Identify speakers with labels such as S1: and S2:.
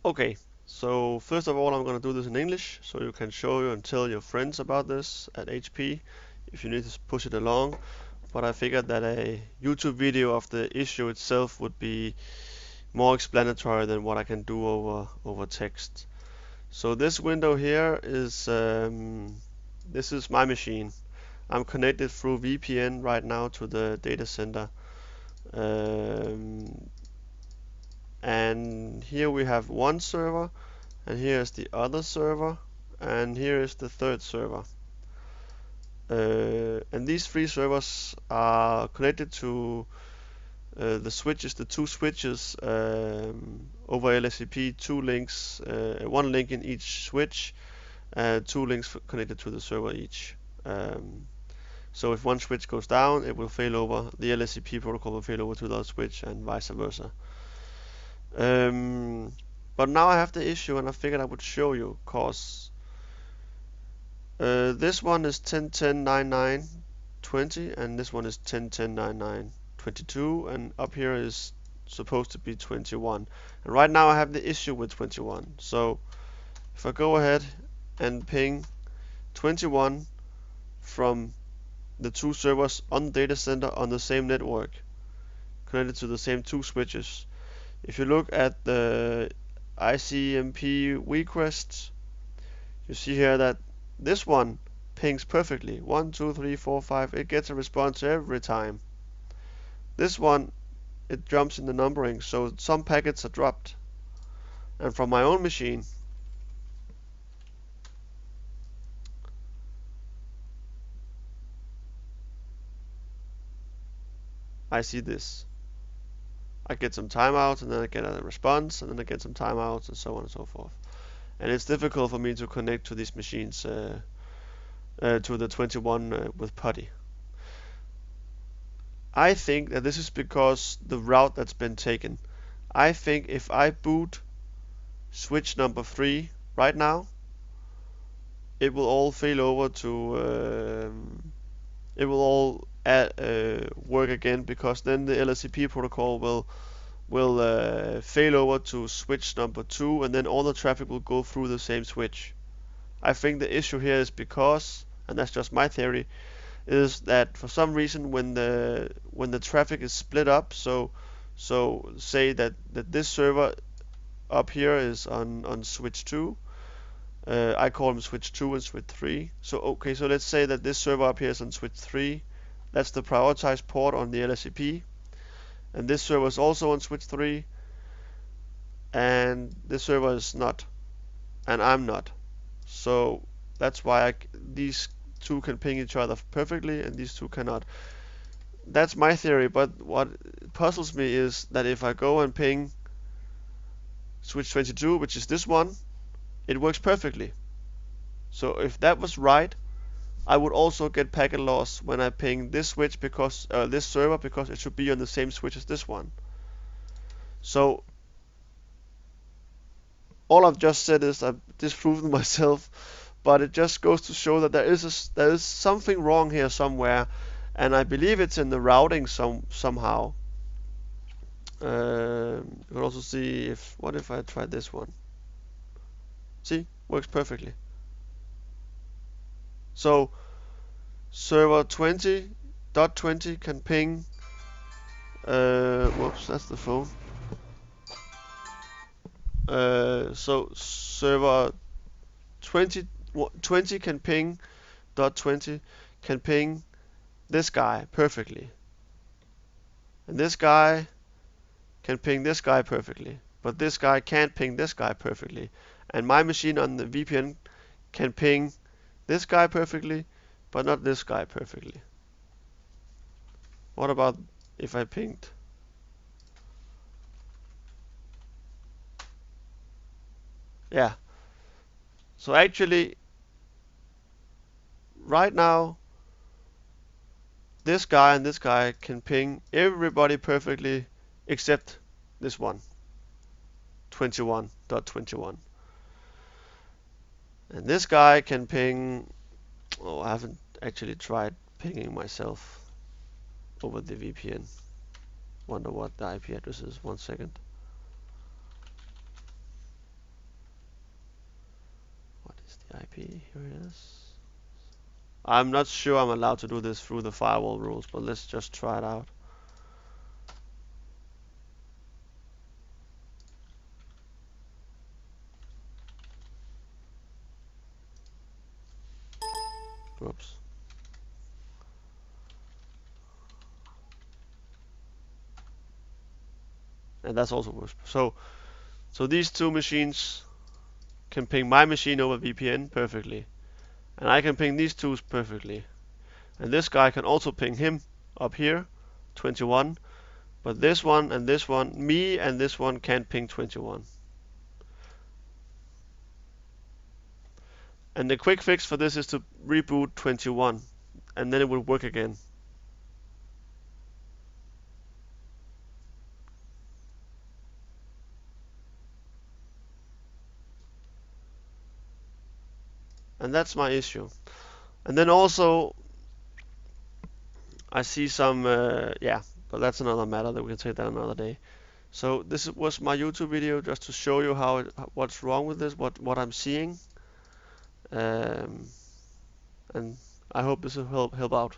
S1: Okay, so first of all, I'm going to do this in English so you can show you and tell your friends about this at HP if you need to push it along. But I figured that a YouTube video of the issue itself would be more explanatory than what I can do over text. So this window here is this is my machine. I'm connected through VPN right now to the data center. Um, and here we have one server, and here is the other server, and here is the third server. And these three servers are connected to the switches, the two switches over LACP, two links, one link in each switch, two links connected to the server each. So if one switch goes down, it will fail over, the LACP protocol will fail over to the other switch and vice versa. But now I have the issue and I figured I would show you, cause this one is 10.10.99.20 and this one is 10.10.99.22 and up here is supposed to be 21. And right now I have the issue with 21. So if I go ahead and ping 21 from the two servers on the data center on the same network, connected to the same two switches. If you look at the ICMP requests, you see here that this one pings perfectly. 1, 2, 3, 4, 5. It gets a response every time. This one, it jumps in the numbering, so some packets are dropped. And from my own machine, I see this. I get some timeouts, and then I get a response, and then I get some timeouts, and so on and so forth. And it's difficult for me to connect to these machines, to the 21 with PuTTY. I think that this is because the route that's been taken. I think if I boot switch number 3 right now, it will all fail over to it will all work again, because then the LACP protocol will fail over to switch number 2 and then all the traffic will go through the same switch. I think the issue here is because, and that's just my theory, is that for some reason when the traffic is split up, so say that this server up here is on switch 2, I call them switch 2 and switch 3. So okay, so let's say that this server up here is on switch 3. That's the prioritized port on the LACP. And this server is also on switch 3. And this server is not. And I'm not. So that's why these two can ping each other perfectly and these two cannot. That's my theory, but what puzzles me is that if I go and ping switch 22, which is this one, it works perfectly. So if that was right, I would also get packet loss when I ping this switch, because this server, because it should be on the same switch as this one. So all I've just said is I've disproven myself, but it just goes to show that there is something wrong here somewhere, and I believe it's in the routing somehow. You can also see what if I try this one? See, works perfectly. So server 20.20 can ping. Whoops, that's the phone. So server 20 can ping .20 can ping this guy perfectly, and this guy can ping this guy perfectly, but this guy can't ping this guy perfectly, and my machine on the VPN can ping this guy perfectly, but not this guy perfectly. What about if I pinged? Yeah. So actually, right now, this guy and this guy can ping everybody perfectly except this one, 21.21. And this guy can ping, oh, I haven't actually tried pinging myself over the VPN. Wonder what the IP address is. 1 second. Is the IP? Here it is. I'm not sure I'm allowed to do this through the firewall rules, but let's just try it out. Whoops. And that's also Whisper. So these two machines can ping my machine over VPN perfectly. And I can ping these two perfectly. And this guy can also ping him up here, 21. But this one and this one, me and this one can't ping 21. And the quick fix for this is to reboot 21, and then it will work again. And that's my issue. And then also, I see some, yeah, but that's another matter that we can take that another day. So this was my YouTube video just to show you what's wrong with this, what I'm seeing, and I hope this will help out.